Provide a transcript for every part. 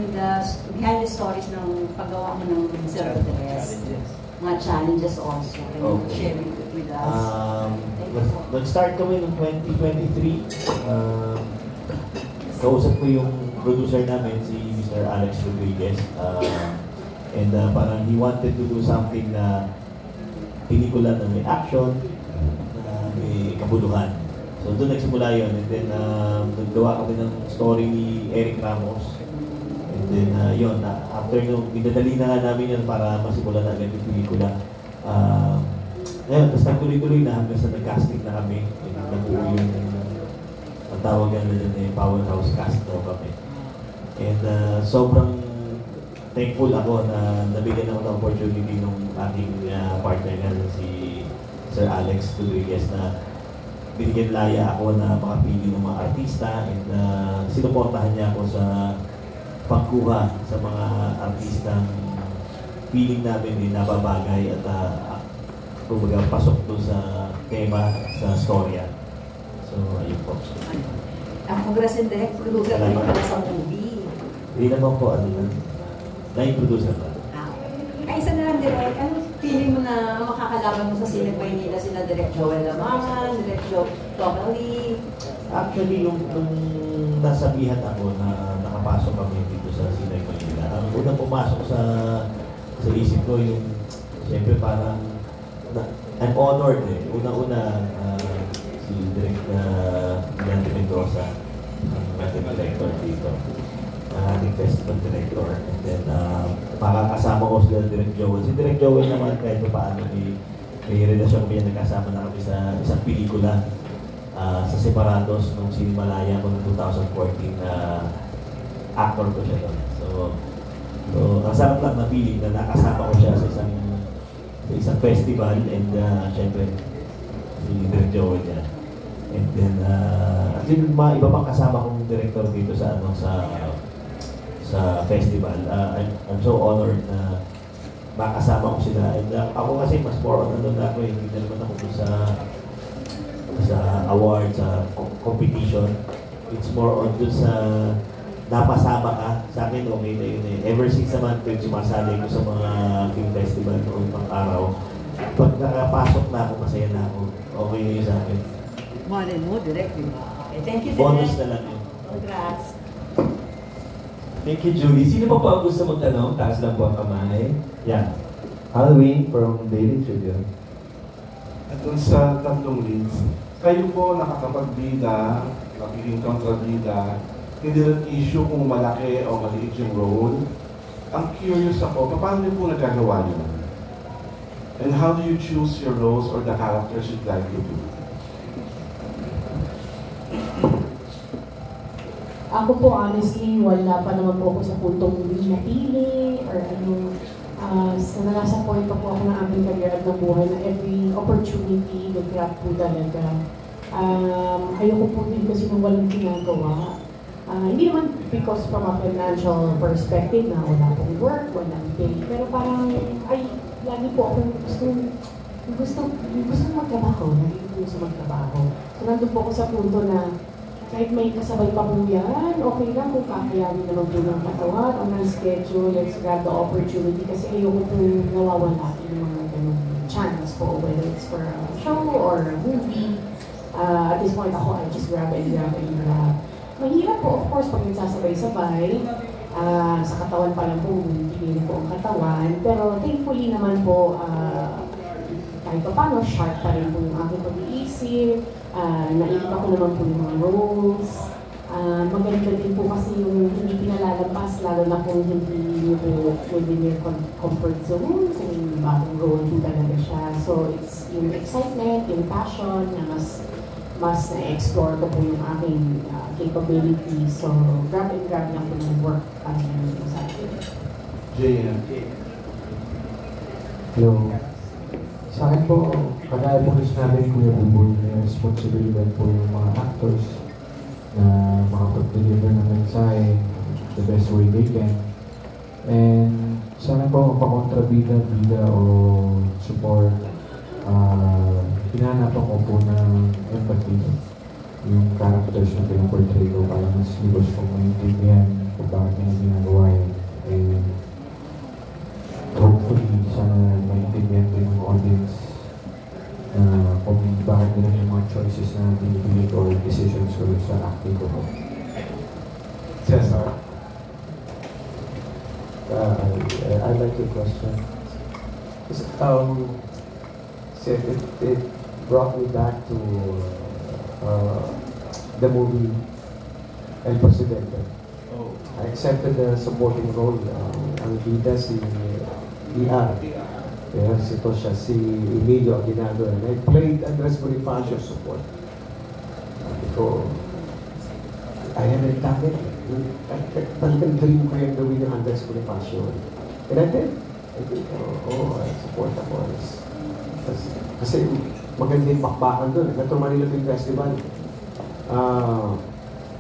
behind the stories ng paggawa mo ng Sir Rodriguez. Mga challenges also. Can you share it with us? Nag-start kami noong 2023. Kausap ko yung producer namin, si Mr. Alex Rodriguez. And parang he wanted to do something na pelikula na may action, na may kabuluhan. So doon nagsimula yun. And then naggawa kami ng story ni Eric Ramos. And then yun, after nung dinadali na nga namin yun para masimulan na agad yung pelikula. Ngayon, tapos nagtuloy-tuloy na hanggang sa nag-casting na kami. Nabuo yung ang tawag na dyan yung powerhouse cast daw kami. And sobrang thankful ako na nabigyan ako ng opportunity ng aking partner na si Sir Alex Rodriguez na binigyan laya ako na makapili ng mga artista and sinuportahan niya ako sa pagkuha sa mga artistang feeling namin din nababagay at kumbaga pasok doon sa tema, sa storya. So, ayun po. Congrats and direct producer ko yung sa movie. Hindi naman po, ano lang. Nai-producer ba? Ay, isa na lang direct. Ano feeling mo na makakalaban mo sa Cine Maynila sila Direct Joel Lamangan, Direct Joe Tonali? Actually, nung nasabihan ako na nakapasok kami dito sa Cine Maynila, ang unang pumasok sa isip ko yung, siyempre parang, I'm honored eh. Una-una, si Direct Dante Mendoza, ang ating director dito, ang ating festival director. And then, makakasama ko sila Direct Joel. Si Direct Joel naman kahit pa paano, may relasyon kami, nagkasama na kami sa isang pelikula sa Separados nung Sinimalaya ko noong 2014 na actor ko siya doon. So ang sarap lang na feeling na nakasama ko siya sa isang festival and syempre si Direct Joel niya. And then actually mga iba pang kasama kong director dito sa sa festival. I'm so honored na makasama ko sila. And ako kasi mas more on ano na ako, hindi na naman ako sa awards, sa competition. It's more on dun sa napasama ka. Sa akin, okay na yun eh. Ever since naman ko sumasali ko sa mga film festival noong pang araw, pag nakapasok na ako, masaya na ako. Okay na yun sa akin. Malay mo, direct yun. Okay, thank you, bonus na lang yun. Congrats. Thank you, Julie. Sino pa po ang gusto magtanong? Taas lang po ang kamay. Yeah. Halloween from Daily Tribune. At dun sa tatlong leads, kayo po nakakapagbida, magiging kontrabida, hindi rin issue kung malaki o maliit yung role. Ang curious ako, paano niyo po nagagawa yun? And how do you choose your roles or the characters you'd like to do? Ako po, honestly, wala pa naman po ako sa puntong napili or ano. Nasa point pa po ako ng aming career at ng buhay na every opportunity, nag-grab po talaga. Ayoko po din kasi nung walang ginagawa. Hindi naman because from a financial perspective na wala pong work, walang pay. Pero parang, lagi po akong gusto magtrabaho, lagi gusto magtrabaho. So nandun po ako sa punto na kahit may kasabay pa po yan, okay lang kung kakayanin naman po ng katawan o ng schedule, let's grab the opportunity kasi ayoko po nawawala yung mga ganun chance po, whether it's for a show or a movie. At this point ako, I just grab and grab and grab. Mahirap po, of course, pag nagsasabay-sabay, sa katawan pa lang po, hindi po ang katawan. Pero thankfully naman po, kahit pa paano, sharp pa rin po yung aking pag-iisip. Naiiba ko naman po yung mga roles. Maganda din po kasi yung hindi pinalalampas, lalo na kung hindi po within your comfort zone, kung bagong role po talaga siya. So it's yung excitement, yung passion na mas na-explore ko po yung aking capability. So grab and grab lang po yung work sa akin. JM. Hello. Sa akin po, kagaya po rin namin Kuya Buboy, may responsibilidad po yung mga actors na makapag-deliver ng mensahe the best way they can. And sa akin po, pakontrabida o support, hinahanapan ko po ng empathy yung characters na pinaportray ko para mas libos kong maintindihan kung bakit nila ginagawa bakit nila yung mga choices na binibigay ko or decisions ko sa acting ko po. Cesar. I like your question. It brought me back to the movie El Presidente. Oh. I accepted the supporting role. Ang bida si ER. Yes, ito siya, si Emilio Aguinaldo. And I played Andres Bonifacio support. Sabi ko, I haven't done it. Talagang dream ko yung gawin ng Andres Bonifacio. And I did. I support ako. Kasi maganda yung bakbakan doon. Metro Manila Film Festival.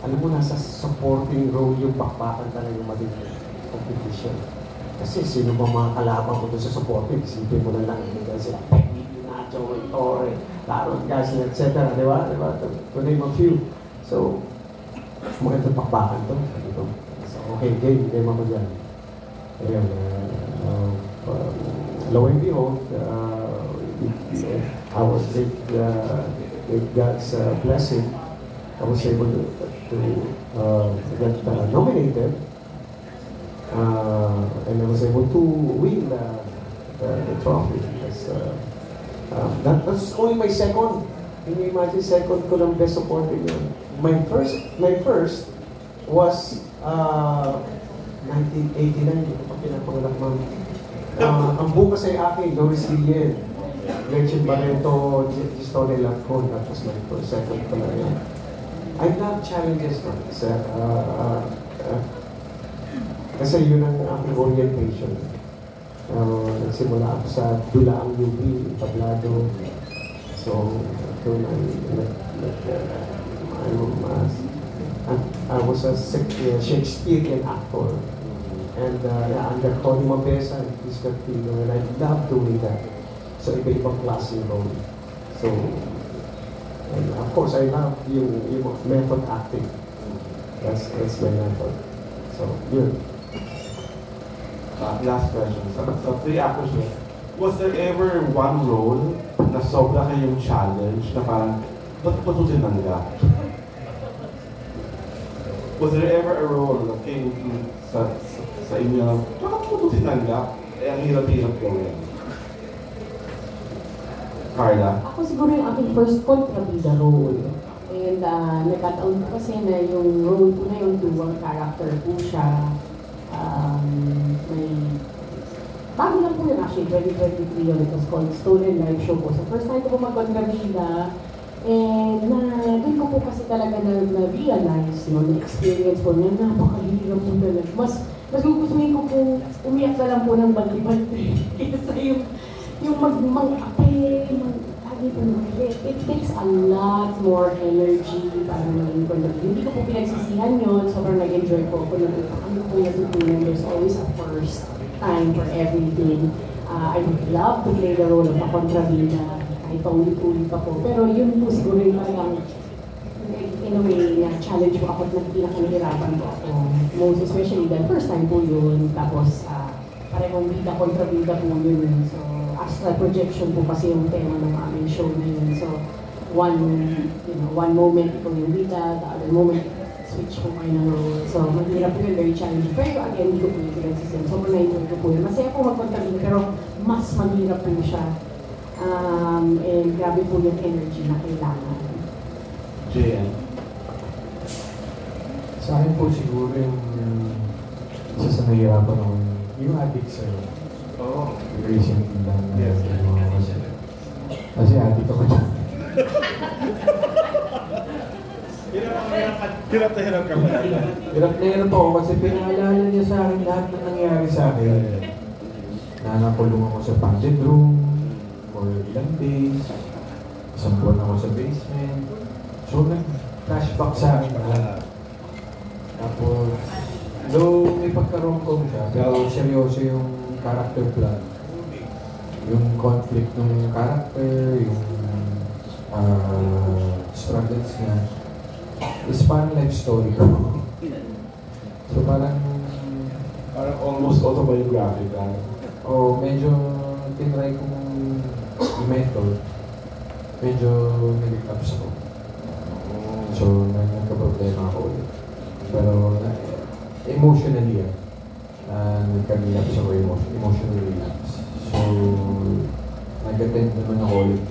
Alam mo, nasa supporting role yung bakbakan talaga yung maging competition. Kasi sino ba mga kalaban ko doon sa supporting? Isipin mo na lang, hindi sila Peggy, Nacho, Torre, Laron, Garcia, etc. Di ba? To name a few. So, maganda bakbakan to. So, okay, game ako dyan. Ayun, lo and behold, I was with God's blessing, I was able to get nominated, and I was able to win the trophy. That's only my second. Can you imagine, second ko ng best supporting yun? My first was 1989. Hindi ko pa pinapanganak, ma'am. Ang bukas ay akin, Doris Lilien, Gretchen Barreto, Gistone Lancon. That was my first, second ko na yan. I love challenges, man. Kasi yun ang aking orientation. Nagsimula ako sa Dulaang UP, Tablado. So, doon I was a Shakespearean actor. And under Tony Mabesa and Chris Carpino, and I love doing that. So, iba-ibang klase role. So, and of course, I love yung method acting. That's my method. So, yun. Last question. So, 3 actors here. Was there ever one role na sobra kayong challenge na parang, ba't po ito tinanggap? Was there ever a role that came sa inyo, bakit po ito tinanggap? Ang hirap-hirap gawin. Carla? Ako siguro yung aking first kontrabida role. And nagkataon ko kasi na yung role ko na yung dual character po siya. May bago lang po yun actually, 2023 yun. It was called Stolen Live Show po. So first time ko po mag-kontrabida. And doon ko po kasi talaga na-realize, na-experience po na napakahirap po talaga. Mas gugustuhin ko po, umiyak na lang po ng bagi-bagi. Kasi yung mag-ape, it takes a lot more energy para maging kontrabida. Hindi ko po pinagsisihan yun, sobrang nag-enjoy po ako. Ano po natutunan, there's always a first time for everything. I would love to play the role of a kontrabida, kahit paulit-ulit pa po. Pero yun po siguro yung talagang, in a way, challenge po ako at pinakahirapan po ako. Most especially dahil first time po yun, tapos parehong bida, kontrabida po yun. So, astral projection po kasi yung tema ng aming show na yun. So, one moment ito yung bida, the other moment switch po kayo ng role. So, maghirap po yun, very challenging. Pero again, hindi ko po yung pinagsisip. Sobrang na-enjoy ko po yun. Masaya po magkontrabida, pero mas maghirap po siya. And grabe po yung energy na kailangan. JN? Sa akin po siguro yung isa sa nahihirapan ako, yung addict sa'yo. Oo. Recently lang. Yes. Kasi addict ako dyan. Hirap na hirap ka ba? Hirap na hirap ako kasi pinaalala niya sa akin lahat na nangyari sa akin. Nanakulong ako sa pageant room for ilang days. Isang buwan ako sa basement. So nag-flashback sa akin lahat. Tapos, though may pagka-rom-com siya, pero seryoso yung character plot. Yung conflict ng character, yung struggles niya. It's parang life story ko. So parang almost autobiographical. medyo tinry kong i-method. medyo nag-relapse ako. So, nagka-problema ako ulit. Pero, emotionally, nagka-relapse ako, emotional relapse. So, nag-attend naman ako ulit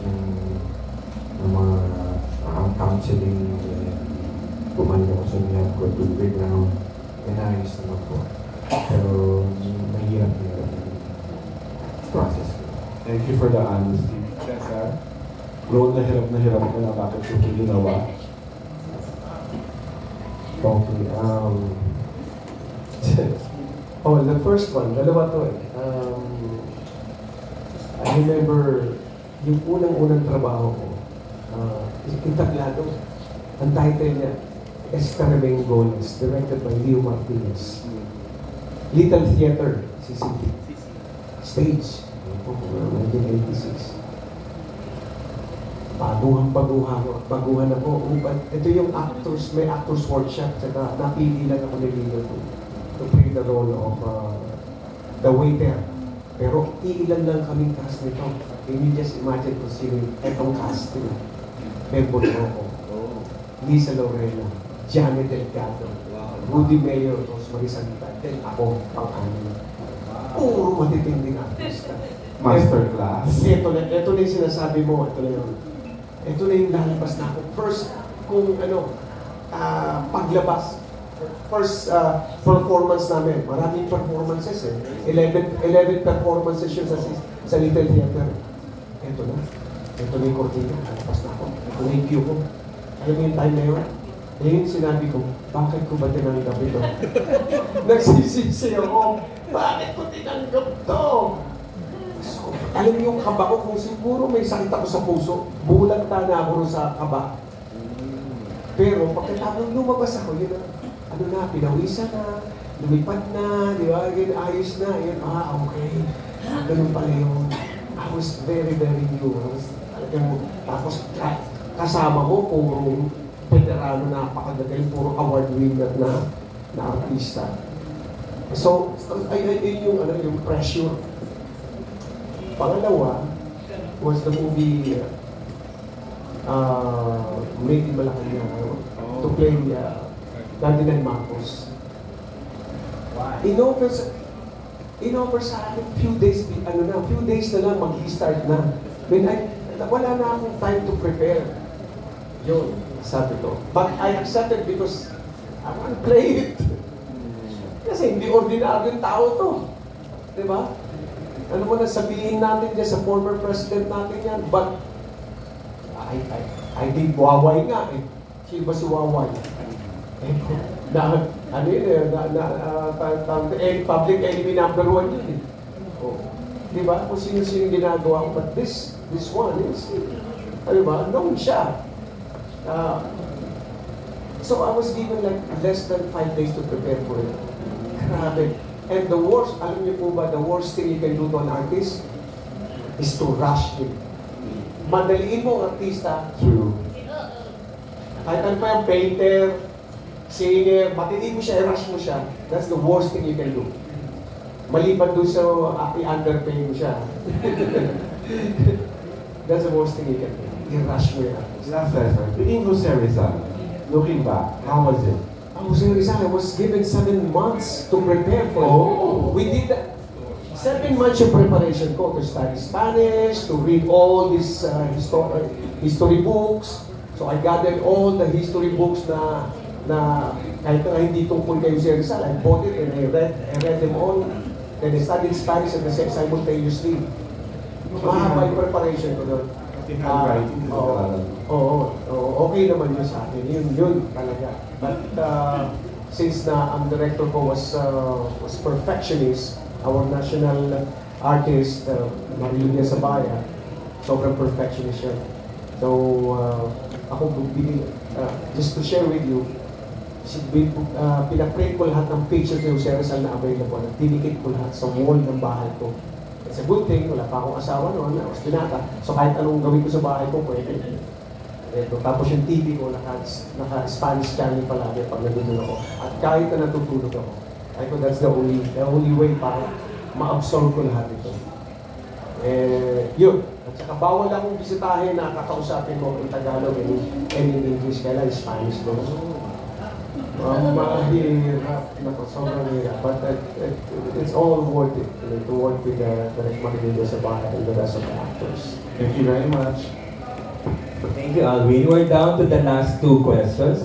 ng mga counseling, bumalik ako sa New York to background, inayos naman po. Pero, mahirap yung process ko. Thank you for the honesty. Cesar, Ron, na hirap ko na bakit ito ginawa. Okay, oh, the first one, dalawa to eh. I remember, yung unang-unang trabaho ko, entablado. Ang title niya, Escarmengoles, directed by Leo Martinez. Little Theater, CCT. Stage, 1986. Baguhan ako. Ito yung actors, may actors workshop, saka napili lang ako nilino to play the role of the waiter. Pero iilan lang kaming cast nito. Can you just imagine kung sino etong cast nila? Bembo Loco, Lisa Lorena, Janet Delgado, Rudy Mayo, Rosemary Sanita, then ako, pang-anim. Puro matitinding artista. Masterclass. Ito na yung sinasabi mo, ito na yung lalabas na ako. First, kung paglabas, first performance namin, maraming performances eh. 11 performances yun sa Little Theater. Ito na yung cortina, lalabas na ako. Ito na yung cue ko. Alam mo yung time na yun? Yung sinabi ko, bakit ko ba tinanggap ito? Nagsisisi ako, bakit ko tinanggap to? So, alam niyo yung kaba ko, kung siguro may sakit ako sa puso, bulagta na ako sa kaba. Pero pagkatapos lumabas ako, yun na, pinawisan na, lumipad na, di ba? Yun, ayos na, yun, okay. Ganun pala yun. I was very, very new. Tapos kasama mo, puro veterano na napakagaling, puro award winner na artista. So, yung pressure. Pangalawa was the movie Made in Malacanang to play Ferdinand Marcos. In-offer sa akin few days na lang mag-start na. Wala na akong time to prepare. Yun, sabi ko. But I accepted because I want to play it. Kasi hindi ordinaryong tao to. Diba? Ano mo na sabihin natin dyan sa former president natin yan, but I did Waway nga eh. Sino ba si Waway? Public enemy number 1 yun eh. Oh. Diba? Kung sino-sino ginagawa ko, but this one is, ano ba, known siya. So I was given like less than 5 days to prepare for it. Grabe. And the worst, alam niyo po ba, the worst thing you can do to an artist is to rush him. Madaliin mo ang artista through. Kahit ano pa yung painter, singer, matiliin mo siya, i-rush mo siya. That's the worst thing you can do. Maliban doon sa i-underpay mo siya. That's the worst thing you can do. I-rush mo yan. Last lesson, being Jose Rizal, looking back, how was it? Jose Rizal, I was given 7 months to prepare for it. We did that. 7 months of preparation ko to study Spanish, to read all these history books. So I gathered all the history books na kahit na hindi tungkol kay Jose Rizal, I bought it and I read them all. Then I studied Spanish at the same simultaneously. Mahaba yung preparation ko doon. Okay naman yun sa akin. Yun talaga. But since ang director ko was perfectionist, our national artist, Marilia Sabaya, sobrang perfectionist siya. So, ako just to share with you, pinaprint ko lahat ng pictures ni Jose Rizal na available. Dinikit ko lahat sa wall ng bahay ko. It's a good thing, wala pa akong asawa noon, I was binata. So kahit anong gawin ko sa bahay ko, pwede. Ito. Tapos yung TV ko, naka-Spanish channel palagi pag nandun ako. At kahit na natutulog ako. I thought that's the only way para ma-absorb ko lahat ito. Yun. At saka bawal akong bisitahin na kakausapin mo in Tagalog and in English. Kailan Spanish doon. Mahirap. Sobrang hirap. But it's all worth it. To work with Direk Margarida Zavala and the rest of the actors. Thank you very much. Thank you, Alvin. We're down to the last two questions.